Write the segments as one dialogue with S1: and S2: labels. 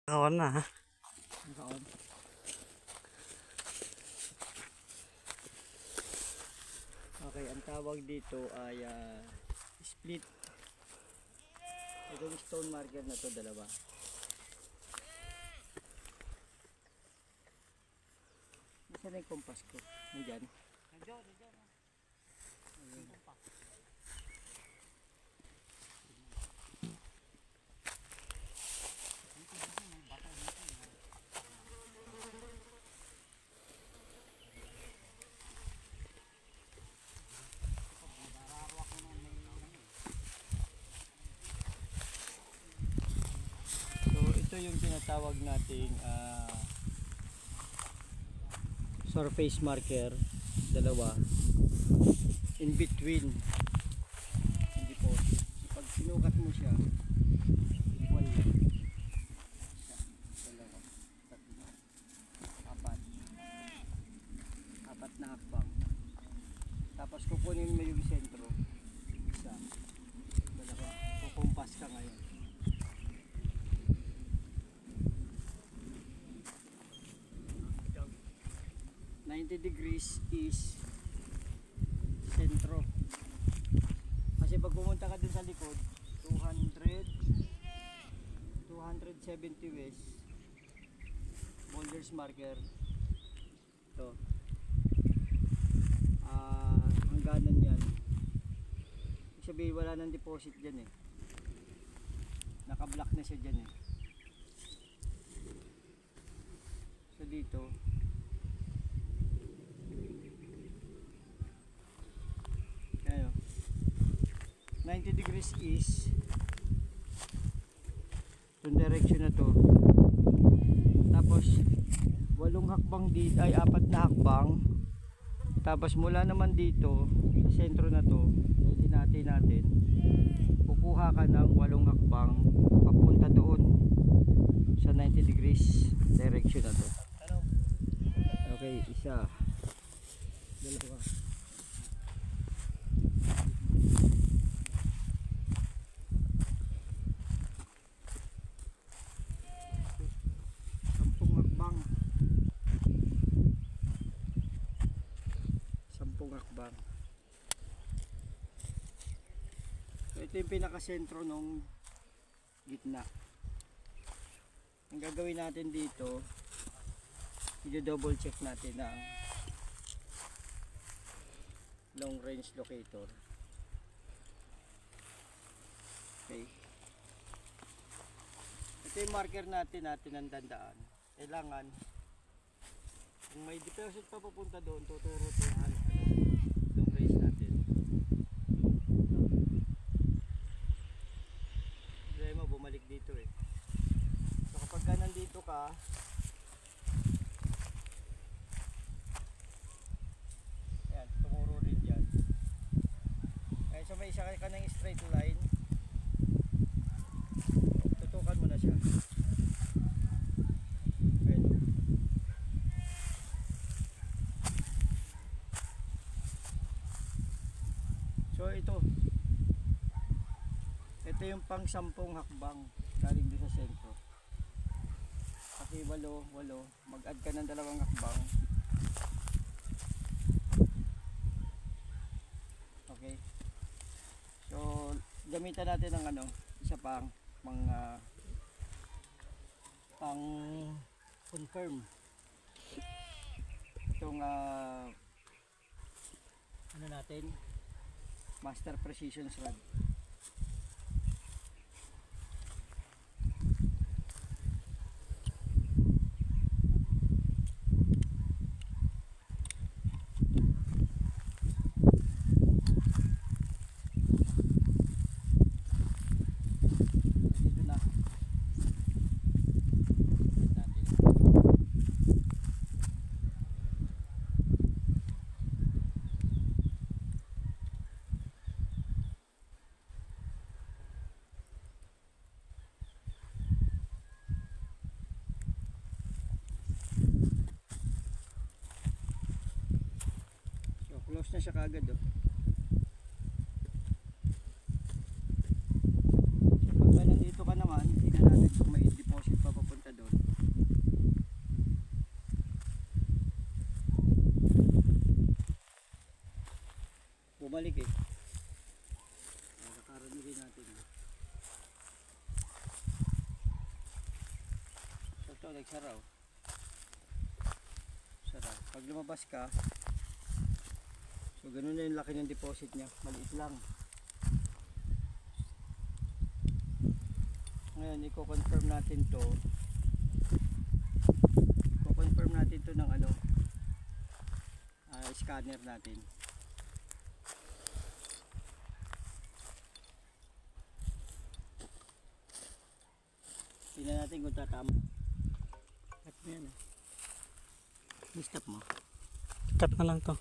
S1: Nakaon na ha.
S2: Nakaon. Okay, ang tawag dito ay split. Itong stone marker na to, dalawa. Nasaan na yung compass ko? Nandiyan. Nandiyan. Ito yung tinatawag nating surface marker, dalawa, in between yung deposit. Pag sinukat mo siya, equal yan. Isa, dalawa, tatlo, apat na hakbang. Tapos kukunin mo yung sentro, isa, dalawa, kukumpas ka ngayon. 90 degrees is sentro. Kasi pag pumunta ka dun sa likod, 270 west, boulders marker. Ito. Hangganan yan. Ibig sabihin wala nang deposit dyan eh. Naka-block na siya dyan eh. So dito, ayan, 90 degrees is itong direction na to. Tapos 8 hakbang dito, ay 4 na hakbang. Tapos mula naman dito sa sentro na to, pwede natin kukuha ka ng 8 hakbang papunta doon sa 90 degrees direction na to. Okay, isa, dalawa, sampung hakbang. So ito yung pinakasentro nung gitna. Ang gagawin natin dito, i-double check natin ang long range locator. Okay. Ito yung marker natin ang dandaan. Kailangan kung may deposit pa papunta doon, tuturo ito long range natin. Hindi mo bumalik dito eh. So kapag ka nandito ka, ayan, tumuro rin dyan. Kaya so may isa ka ng straight line, tutukan mo na siya. So ito yung pang 10 hakbang galing doon sa sentro. Kasi 8, mag-add ka ng 2 hakbang. Okay. So gamitan natin ng isa pang pang confirm. Itong natin, Master Precision Rod. Dito na. Close na siya kagad oh. So pag nandito ka naman, tingnan natin kung may deposit pa papunta doon. bumalik eh. Nakakarami rin natin. So ito, nagsaraw. Saraw. Pag lumabas ka, so ganun na yung laki ng deposit niya. Maliit lang. Ngayon, i-confirm natin to. I-confirm natin to ng ano, scanner natin. Tingnan natin kung tatama. At mo yan. I-stop mo.
S1: Cut na lang to.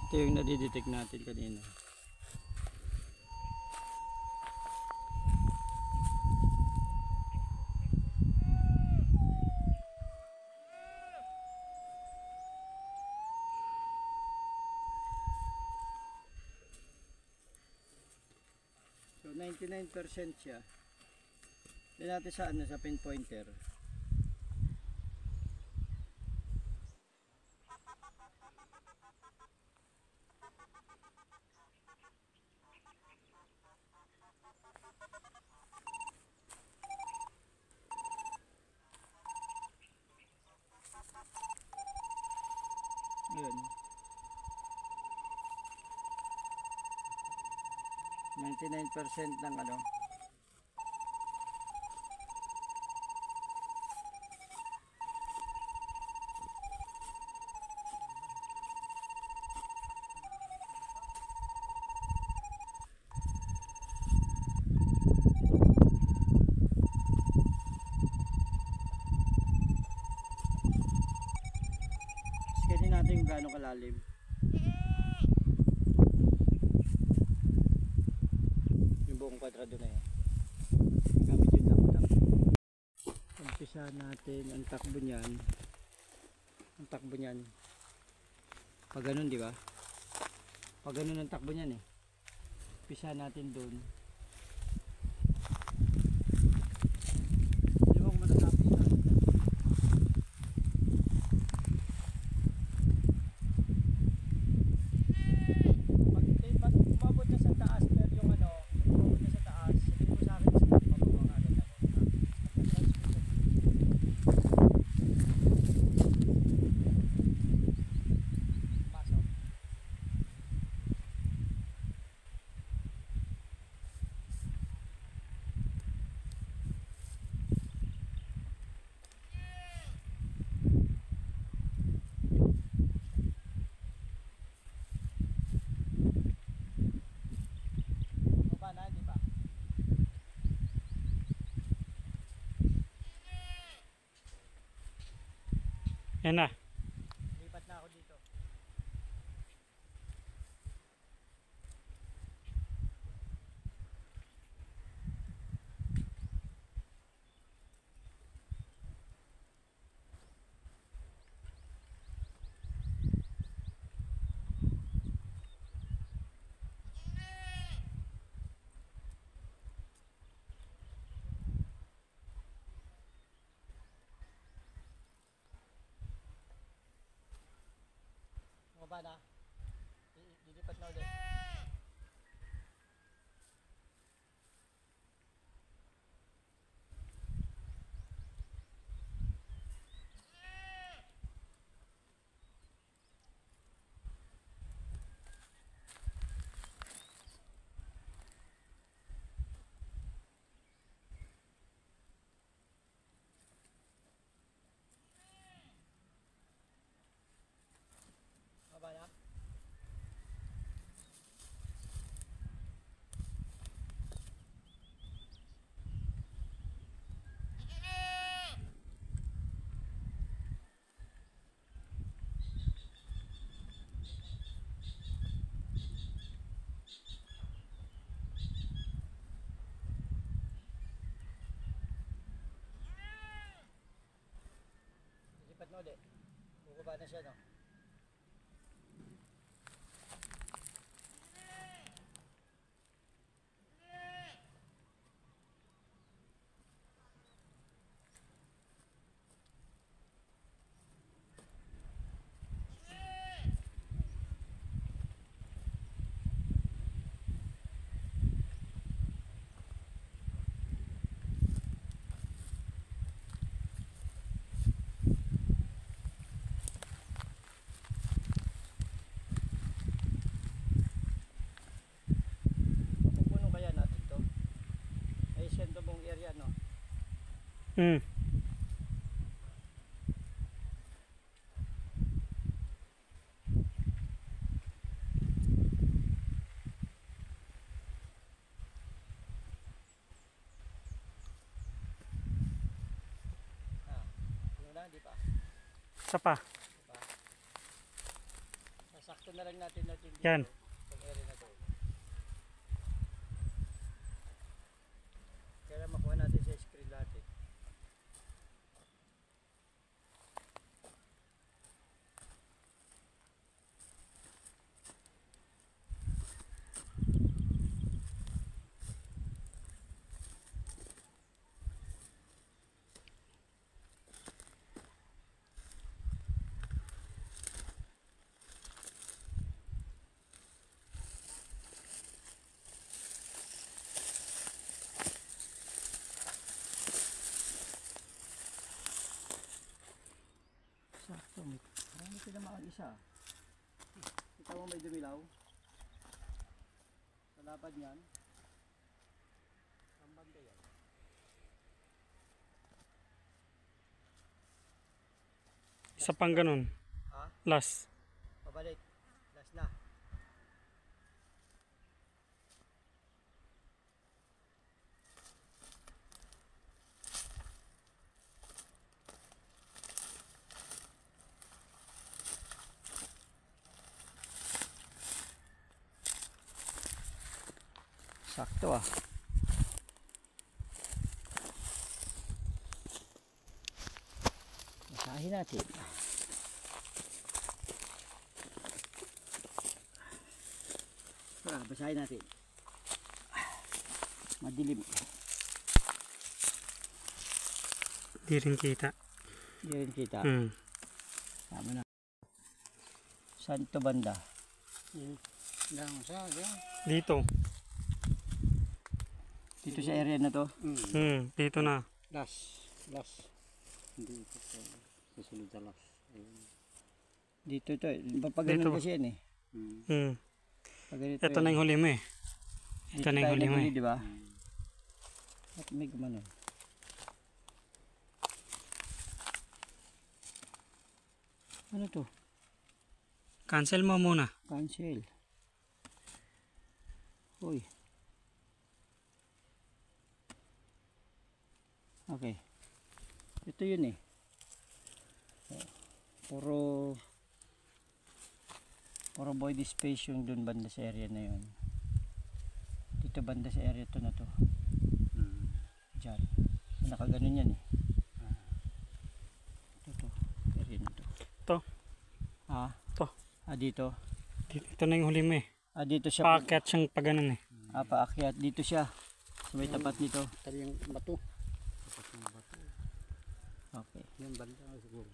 S2: Ito yung nadidetect natin kanina. So 99% siya. Tignan natin sa ano, sa pinpointer. Yun. 99% ng ano. Scanin natin yung gaano kalalim. Buong kwadrado na yan. Gamit yung laptop. Umpisa natin ang takbo niyan. Ang takbo niyan. Pag ganun, di ba? Pag ganun ang takbo niyan eh. Umpisa natin doon. Di ba kung matatapos natin? Pag umabot na sa taas, pero yung ano, umabot na sa taas, sabihin mo sa akin, mababang agad ako. Pasok. Baba na, di ba?
S1: Yan na.
S2: Lipat na ako dito. Baba na. Dilipat na ulit. ulit. Bubaba na siya, no? Pupuno kaya natin to? Ay, sento mong area, no?
S1: Hmm.
S2: Ano na, di pa?
S1: Isa pa.
S2: Diba? Sasakto na lang natin dito.
S1: Yan.
S2: Itong area na to. Kaya makuha natin sa screen lahat eh. Sakto, marami sila makag-isa. Kita mo may dumilaw? Sa lapad niyan. Ang banda yan.
S1: Isa pang ganun.
S2: Ha?
S1: Last.
S2: Pabalik. Last na. Sakto ah. Basahin natin. Basahin natin. Madilim.
S1: Di rin kita.
S2: Hindi rin kita.
S1: Hmm.
S2: Tama na. Saan ito banda?
S1: Dito.
S2: Dito sa area na to?
S1: Hmm. Dito na.
S3: Las. Hindi ito sa susunod sa las. Ayun.
S2: Dito ito. Pag ganun
S1: Dito.
S2: kasi yan eh.
S1: Hmm.
S2: Pag ganito
S1: Ito na yung huli mo eh. Ito na yung huli mo eh.
S2: Di ba? At may gumano. Ano to?
S1: Cancel mo muna.
S2: Cancel. Uy. Okay. Ito yun eh. Puro body space yung dun banda sa area na yun. Dito banda sa area to na to. Diyan. Nakaganon yan eh. Ito. Area na to.
S1: Ito.
S2: Ah?
S1: Ito.
S2: Ah, dito.
S1: Ito na yung huli mo eh.
S2: Ah, dito siya.
S1: Paakyat siyang pa ganun eh.
S2: Ah, paakyat. Dito siya. Sa may tapat nito.
S3: Tali yung bato. Tapat ng bato.
S2: Okay.
S3: Yung banda siguro.